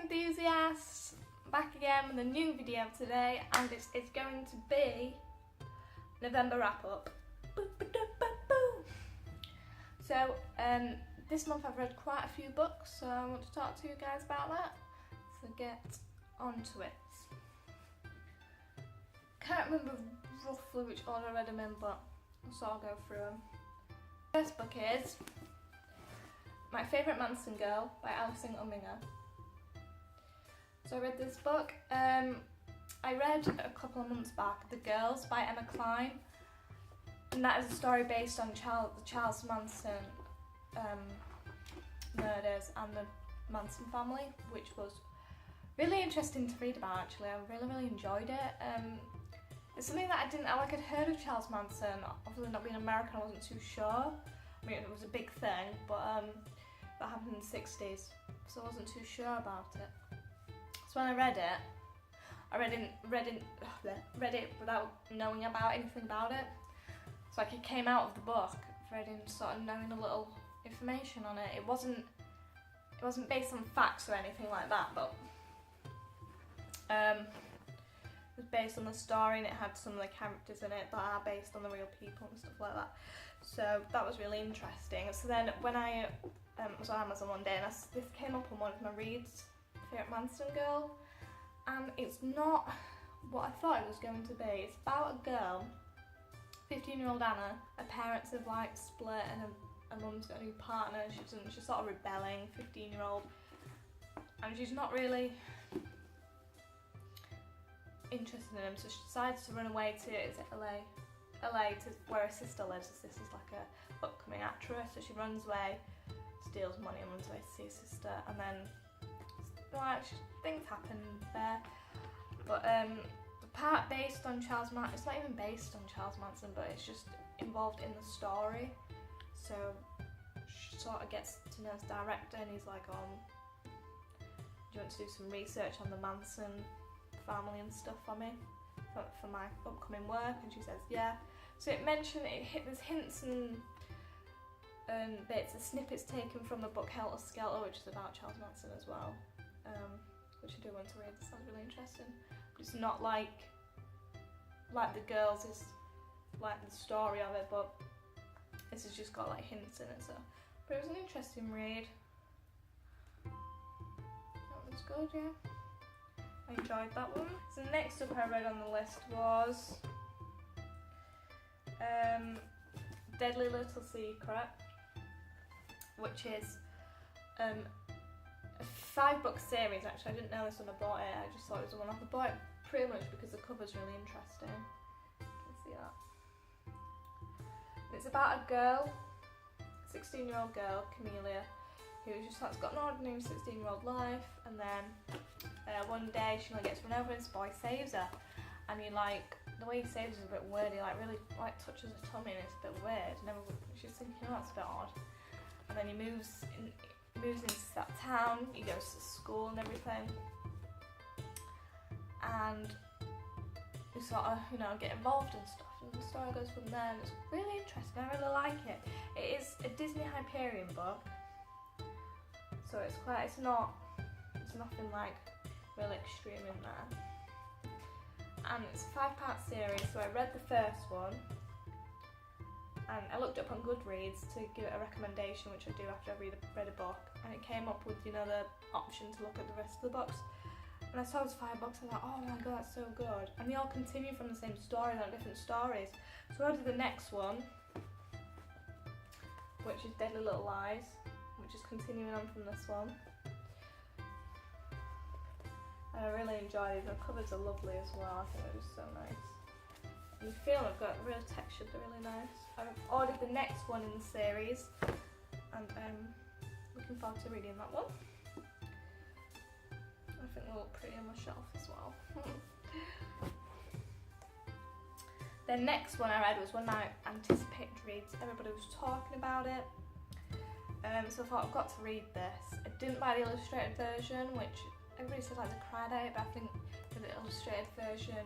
enthusiasts, back again with a new video today, and it's going to be November wrap up. So this month I've read quite a few books, so I want to talk to you guys about that. So get onto it. Can't remember roughly which order I read them in, but so I'll go through them. First book is My Favourite Manson Girl by Alison Umminger. So I read this book. I read a couple of months back The Girls by Emma Cline, and that is a story based on the Charles Manson murders and the Manson family, which was really interesting to read about. Actually, I really enjoyed it. It's something that I'd heard of Charles Manson. Obviously, not being American, I wasn't too sure. I mean, it was a big thing, but that happened in the 60s, so I wasn't too sure about it. So when I read it, I read it without knowing about anything about it. So like it came out of the book, reading sort of knowing a little information on it. It wasn't based on facts or anything like that, but it was based on the story, and it had some of the characters in it that are based on the real people and stuff like that. So that was really interesting. So then when I was on Amazon one day, and this came up on one of my reads, Favourite Manson Girl, and it's not what I thought it was going to be. It's about a girl, 15-year-old Anna. Her parents have like split, and her mum's got a new partner. She's sort of rebelling, 15-year-old, and she's not really interested in him, so she decides to run away to LA to where her sister lives. Her sister's like a upcoming actress, so she runs away, steals money, and runs away to see her sister, and then like things happen there. But the part based on Charles Manson, it's not even based on Charles Manson, but it's just involved in the story. So she sort of gets to know his director, and he's like, do you want to do some research on the Manson family and stuff for me, for my upcoming work? And she says yeah. So there's hints and bits, the snippets taken from the book Helter Skelter, which is about Charles Manson as well, which I do want to read. This sounds really interesting, but it's not like The Girls is like the story of it, but this has just got like hints in it. So, but it was an interesting read. That was good, yeah. I enjoyed that one. So next up I read on the list was Deadly Little Secret, which is a 5-book series. Actually, I didn't know this when I bought it. I just thought it was a one-off. I bought it pretty much because the cover's really interesting. You can see that. It's about a girl, 16-year-old girl, Camellia, who just has got an ordinary 16-year-old life, and then one day she gets run over and this boy saves her, and the way he saves her is a bit weird. He really touches her tummy, and it's a bit weird. She's thinking, oh, that's a bit odd. And then he moves into that town. He goes to school and everything, and we sort of get involved and stuff. And the story goes from there, and it's really interesting. I really like it. It is a Disney Hyperion book. So it's nothing like really extreme in there. And it's a 5-part series, so I read the first one, and I looked up on Goodreads to give it a recommendation, which I do after I read a book, and it came up with the option to look at the rest of the books. And I saw those 5 books, and I thought, oh my god, that's so good. And they all continue from the same story, they're different stories. So I did the next one, which is Deadly Little Lies, which is continuing on from this one. And I really enjoyed it. The covers are lovely as well. I think they're just so nice. And the film, I've got real texture, they're really nice. I've ordered the next one in the series, and I'm looking forward to reading that one. I think they'll look pretty on my shelf as well. The next one I read was one of my anticipated reads. Everybody was talking about it. So I thought, I've got to read this. I didn't buy the illustrated version, which everybody said they cried at it, but I think the illustrated version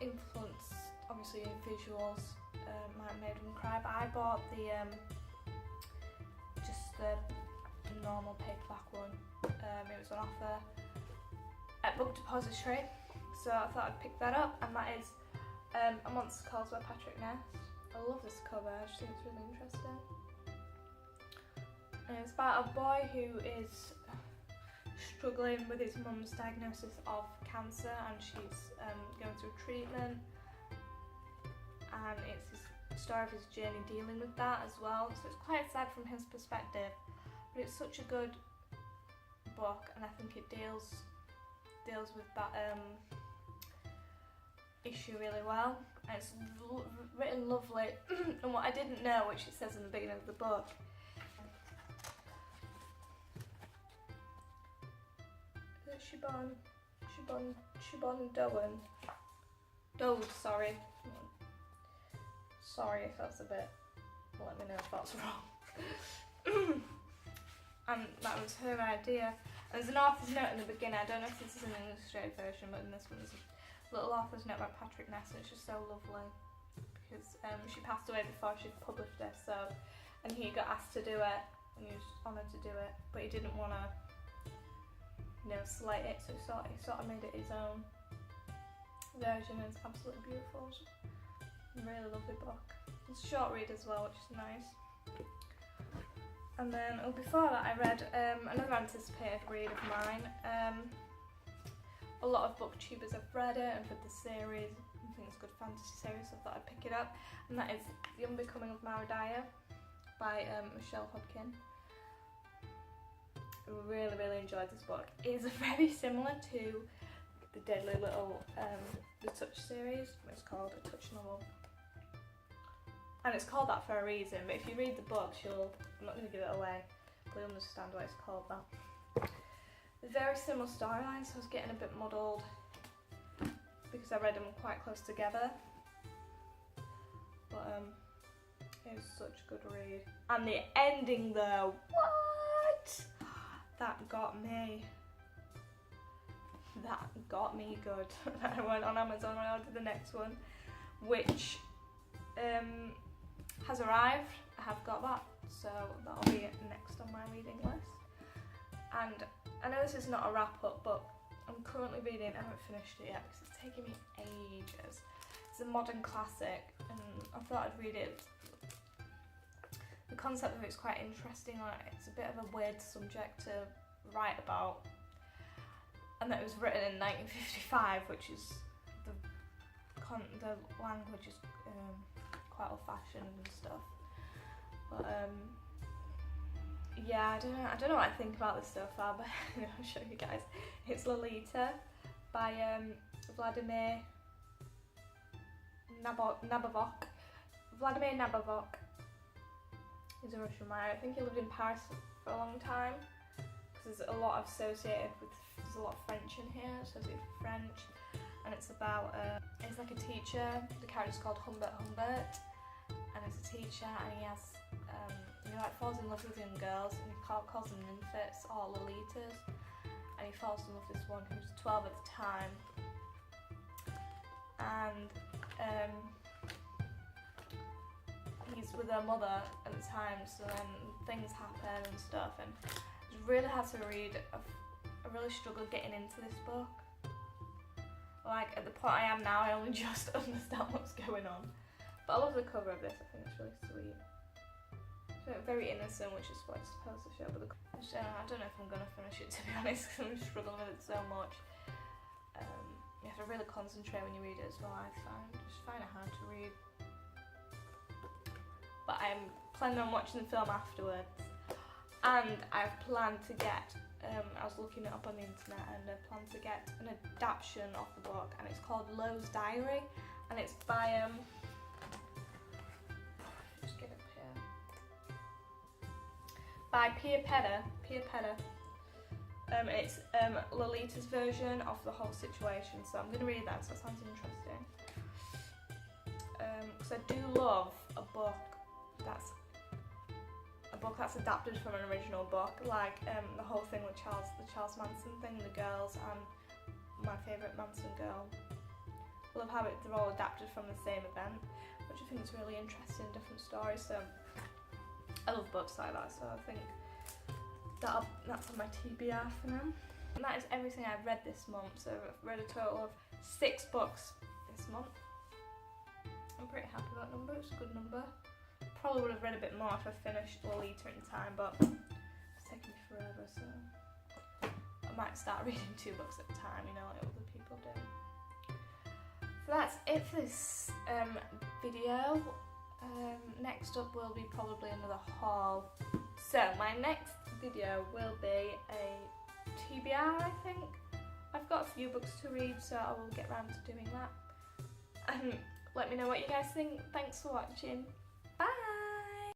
influenced, obviously, in visuals, might have made them cry. But I bought the just the the normal paperback one. It was on offer at Book Depository, so I thought I'd pick that up, and that is A Monster Calls by Patrick Ness. I love this cover, I just think it's really interesting. And it's about a boy who is struggling with his mum's diagnosis of cancer, and she's going through treatment, and it's his story of his journey dealing with that as well. So it's quite sad from his perspective, but it's such a good book, and I think it deals with that issue really well, and it's written lovely. And what I didn't know, which it says in the beginning of the book, that Siobhan Doe, sorry if that's a bit, let me know if that's wrong. And that was her idea. And there's an author's note in the beginning, I don't know if this is an illustrated version, but in this one there's a little author's note by Patrick Ness, and it's just so lovely, because she passed away before she'd published it, so, and he got asked to do it, and he was honoured to do it, but he didn't want to, slate it, so he sort of made it his own version, and it's absolutely beautiful. It's a really lovely book. It's a short read as well, which is nice. And then, before that, I read another anticipated read of mine. A lot of booktubers have read it and read the series. I think it's a good fantasy series, so I thought I'd pick it up. And that is The Unbecoming of Maradaya by Michelle Hodkin. I really, really enjoyed this book. It is very similar to the Deadly Little, the Touch series. It's called A Touch Novel. And it's called that for a reason, but if you read the books, I'm not going to give it away, but you'll understand why it's called that. Very similar storylines, so I was getting a bit muddled because I read them quite close together. But it was such a good read. And the ending though, what? That got me. That got me good. I went on Amazon and ordered the next one, which has arrived. I have got that, so that'll be next on my reading list. And I know this is not a wrap up, but I'm currently reading, I haven't finished it yet because it's taken me ages. It's a modern classic, and I thought I'd read it. The concept of it is quite interesting, it's a bit of a weird subject to write about. And that it was written in 1955, which is, the language is quite old fashioned and stuff. But yeah, I don't know what I think about this so far, but I'll show you guys. It's Lolita by Vladimir Nabokov. Vladimir Nabokov is a Russian writer. I think he lived in Paris for a long time, because there's a lot associated with, there's a lot of French in here, associated with French, and it's about, it's like a teacher. The character's called Humbert, and it's a teacher, and he has, he falls in love with young girls, and he calls them nymphets or lolitas, and he falls in love with this one who's 12 at the time, and he's with her mother at the time, so then things happen and stuff, and it's really hard to read. I really struggled getting into this book. Like, at the point I am now, I only just understand what's going on. But I love the cover of this, I think it's really sweet. It's very innocent, which is what it's supposed to show, but I don't know if I'm going to finish it, to be honest, because I'm struggling with it so much. You have to really concentrate when you read it as well, I just find it hard to read. But I'm planning on watching the film afterwards, and I've planned to get, I was looking it up on the internet, and I plan to get an adaptation of the book, and it's called Lowe's Diary, and it's by, just get up here, by Pia Pedder. It's Lolita's version of the whole situation, so I'm going to read that, so it sounds interesting. Because I do love a book that's adapted from an original book, like the whole thing with the Charles Manson thing, the girls, and my favourite Manson girl. I love how they're all adapted from the same event, which I think is really interesting, different stories, so I love books like that, so I think That's on my TBR for now. And that is everything I've read this month. So I've read a total of 6 books this month. I'm pretty happy with that number. It's a good number. Probably would have read a bit more if I finished Lolita in time, but it's taken me forever, so I might start reading 2 books at a time, you know, like other people do. So that's it for this video. Next up will be probably another haul. So my next video will be a TBR, I think. I've got a few books to read, so I will get around to doing that. Let me know what you guys think. Thanks for watching.